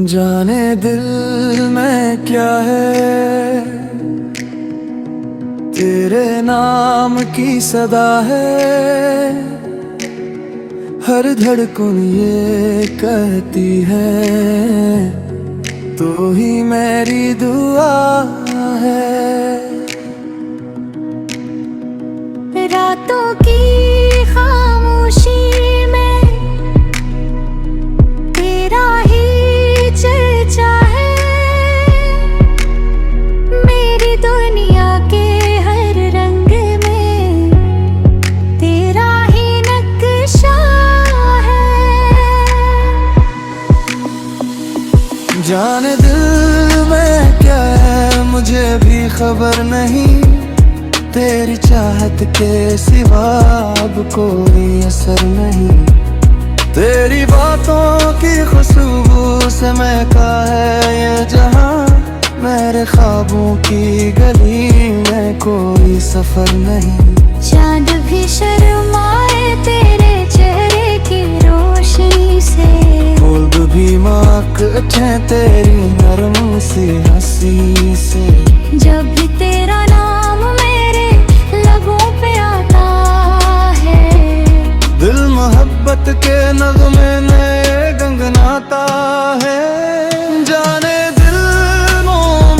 जाने दिल में क्या है, तेरे नाम की सदा है। हर धड़कन ये कहती है, तू ही मेरी दुआ है। रातों की खामोशी में तेरा ही चर्चा है। मेरी दुनिया के हर रंग में तेरा ही नक्शा है। जाने दिल में क्या है, मुझे भी खबर नहीं। तेरी चाहत के सिवा अब कोई असर नहीं। तेरी बातों की खुशबू से महका है ये जहां। मेरे ख्वाबों की गली में कोई सफर नहीं। चांद भी शर्माए तेरे चेहरे की रोशनी से। फूल भी महक उठे तेरी नरम सी हंसी से। जब भी तेरा नाम मेरे लबों पे आता है, दिल मोहब्बत के नगमे में गंगनाता है। जाने दिल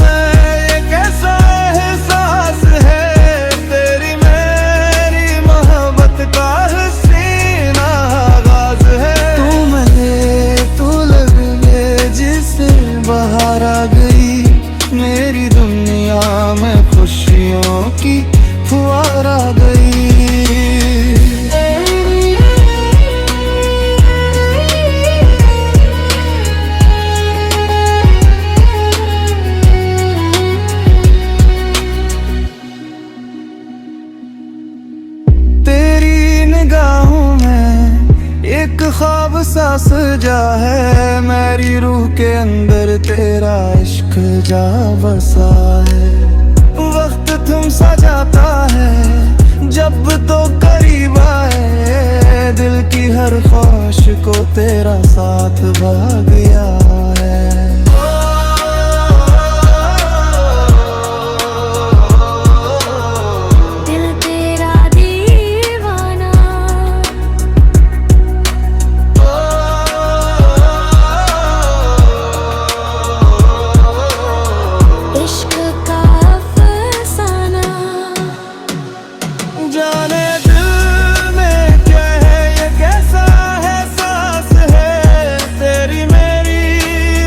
में ये कैसा एहसास है, तेरी मेरी मोहब्बत का हसीना आगाज है। तू मिले तू लगे जिसे बाहर आ गई। मेरी दुनिया में खुशियों की फुहार आ गई। तेरी निगाहों में एक ख्वाब सा सजा है। मेरी रूह के अंदर तेरा इश्क जा बसा है। वक्त थम सा जाता है जब तो करीब आए। दिल की हर ख्वाहिश को तेरा साथ भाग गया है। दिल तेरा दीवाना, इश्क का अफसाना। जाने दिल में क्या है, ये कैसा एहसास है। तेरी मेरी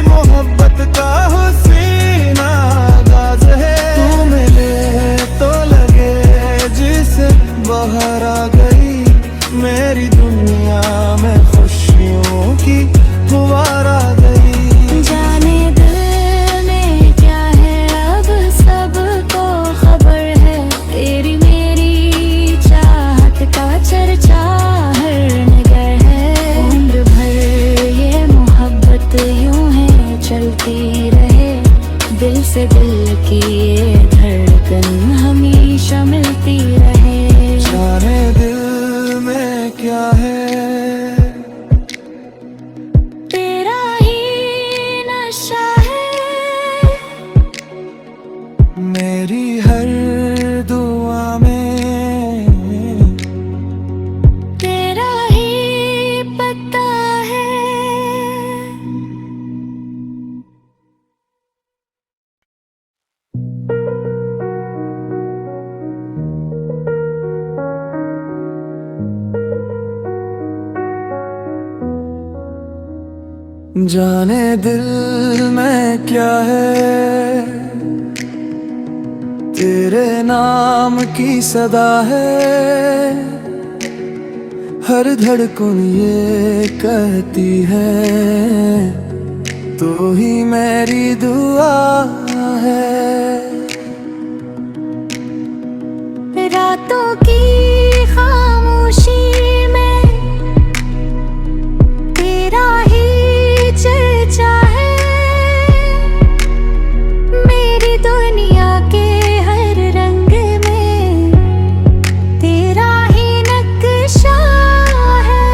मोहब्बत का हसीना आगाज है। तू मिले तो लगे जिसे बाहर आ गई। मेरी दुनिया में खुशियों की फुहार आ गई। जाने दिल में क्या है, अब सबको खबर है। तेरी मेरी चाहत का चर्चा हर नगर है। उम्र भर ये मोहब्बत यूं है चलती रहे। दिल से दिल की ये धड़कन हमेशा मिलती रहे। जाने दिल में क्या है, तेरा ही नशा है। मेरी हर दुआ में तेरा ही पता है। जाने दिल में क्या है, तेरे नाम की सदा है। हर धड़कन ये कहती है, तू ही मेरी दुआ है। रातों की खामोशी में तेरा ही चर्चा है। मेरी दुनिया के हर रंग में तेरा ही नक्शा है।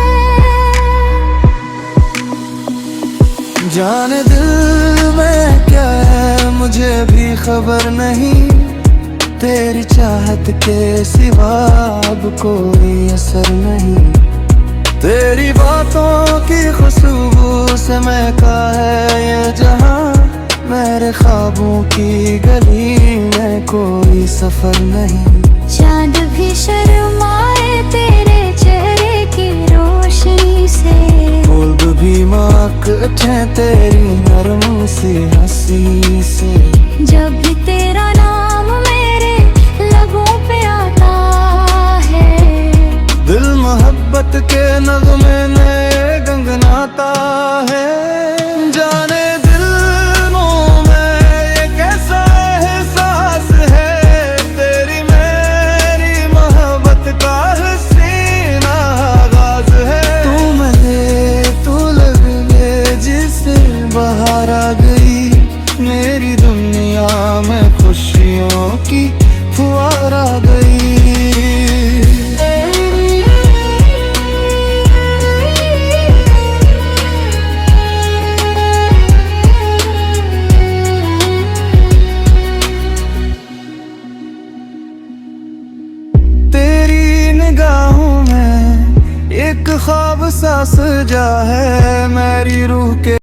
जाने दिल खबर नहीं, तेरी चाहत के सिवा अब कोई असर नहीं। तेरी बातों की खुशबू से महका है ये जहां, मेरे ख्वाबों की गली में कोई सफर नहीं। चांद भी शर्माए तेरे चेहरे की रोशनी से, फूल भी महक उठे तेरी नरम सी हंसी से। जब भी तेरा नाम मेरे लबों पे आता है, दिल मोहब्बत के नगमे में गंगनाता है। जाने दिलों में ये कैसा एहसास है, तेरी मेरी मोहब्बत का हसीना आगाज है। तू मिले तू लग ले जिसे बाहर आ गई, मेरी दुनिया में खुशियों की फुहार आ गई। तेरी निगाहों में एक ख्वाब सा सजा है, मेरी रूह के